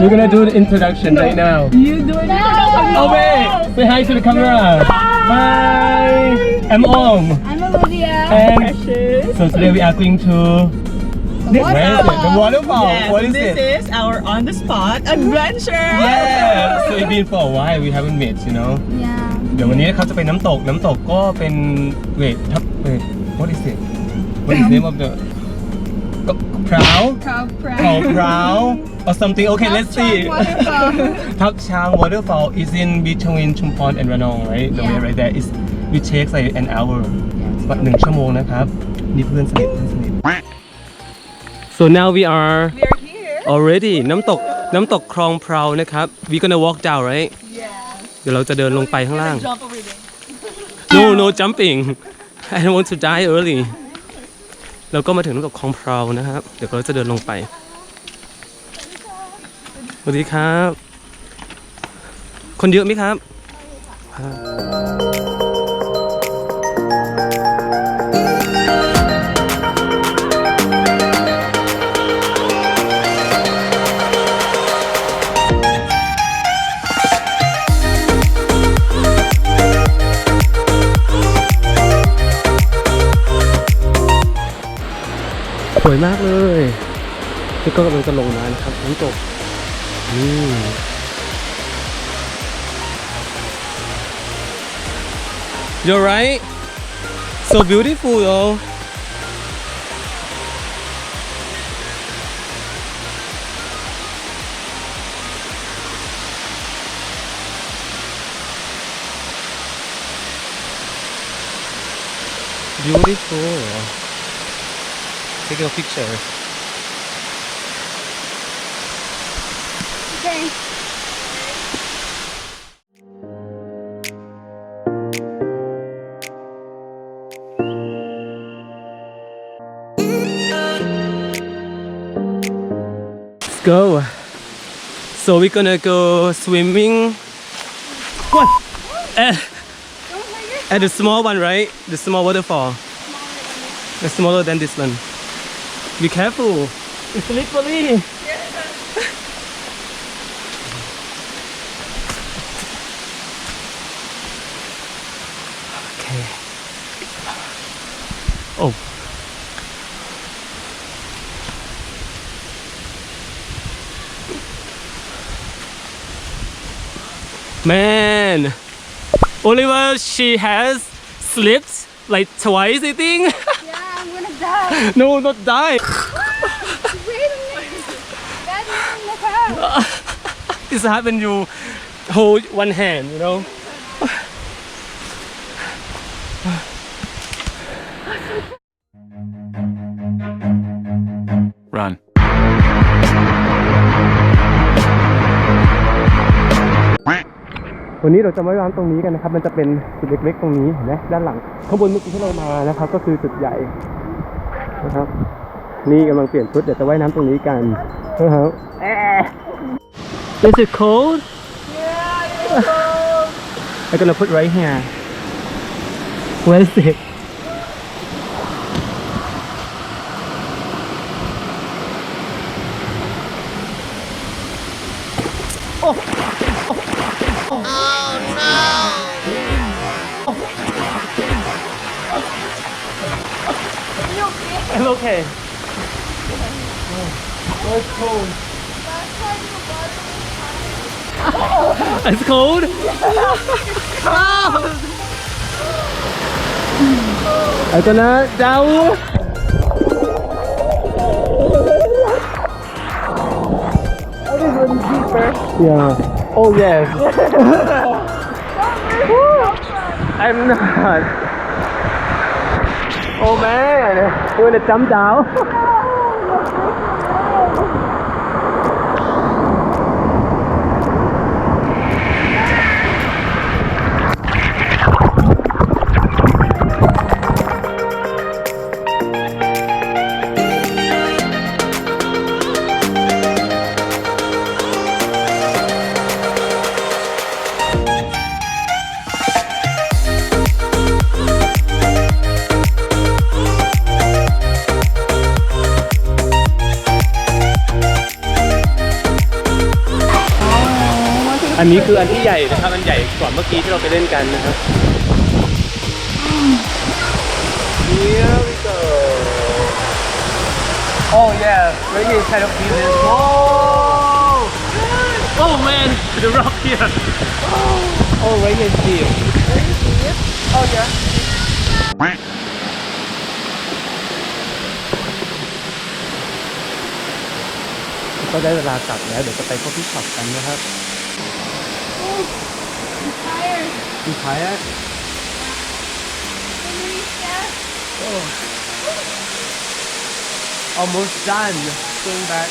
We're gonna do the introduction right now. You do it. Oh wait, say hi to the camera. Bye. I'm Om. I'm Olivia. And so today we are going to where is it? The waterfall. Yes, What is this it? is our on-the-spot adventure. Yeah. So it's been for a while. We haven't met, you know. Yeah. เดี๋ยววันนี้นะครับจะไปน้ำตกก็เป็นwait what is it? What is the name of the พร้าว พร้าว or something. Okay, let's see. ทับช้าง waterfall is in between ชุมพร and Ranong, right? The way right there is we take like an hour. 1 ชั่วโมงนะครับนี่เพื่อนสนิทSo now we are here. already น้ำตกคลองเพลานะครับ we gonna walk down, right? Yes. เดี๋ยวเราจะเดินลงไปข้างล่าง Jump over there. No jumping I don't want to die early เราก็มาถึงน้ำตกคลองเพลานะครับเดี๋ยวเราจะเดินลงไปสวัสดีครับคนเยอะไหมครับสวยมากเลยนี่ก็กำลังจะลงมานะครับน้ำตกYou're right so beautiful though beautiful Take a picture. Okay. Let's go. So we're gonna go swimming. What? At the small one, right? The small waterfall. It's smaller than this one. Be careful. It's slippery. Okay. Oh. Man, Oliver, she has slipped like twice, I think. Yeah, I'm gonna die. No, not die. Wait a minute. That's not in the car. It's happened you hold one hand, you know. Run. วันนี้เราจะมาร้านตรงนี้กันนะครับมันจะเป็นจุดเล็กๆตรงนี้เห็นไหมด้านหลังข้างบนเมื่อกี้ที่เรามานะครับก็คือจุดใหญ่นะครับนี่กำลังเปลี่ยนชุดเดี๋ยวจะว่ายน้ำตรงนี้กันนะครับ Is it cold? Yeah, it's cold. I'm gonna put right here. Where is it? I'm okay. Oh, it's cold. It's cold? I'm gonna down. Yeah. Oh yes. I'm not. Oh man, you wanna jump down? อันนี้คืออันที่ใหญ่นะครับอันใหญ่กว่าเมื่อกี้ที่เราไปเล่นกันนะครับ Here we go Oh yeah reggae is kind of business Whoa Oh man the rock here Oh reggae is deep Oh yeah ก็ได้เวลากลับแล้วเดี๋ยวจะไปพบที่ช็อปกันนะครับ I'm tired. You tired? So many steps. Oh. Almost done. Going back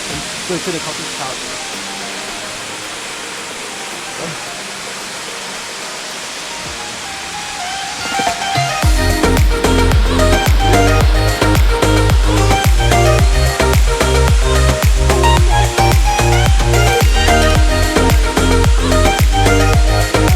and go to the coffee shop.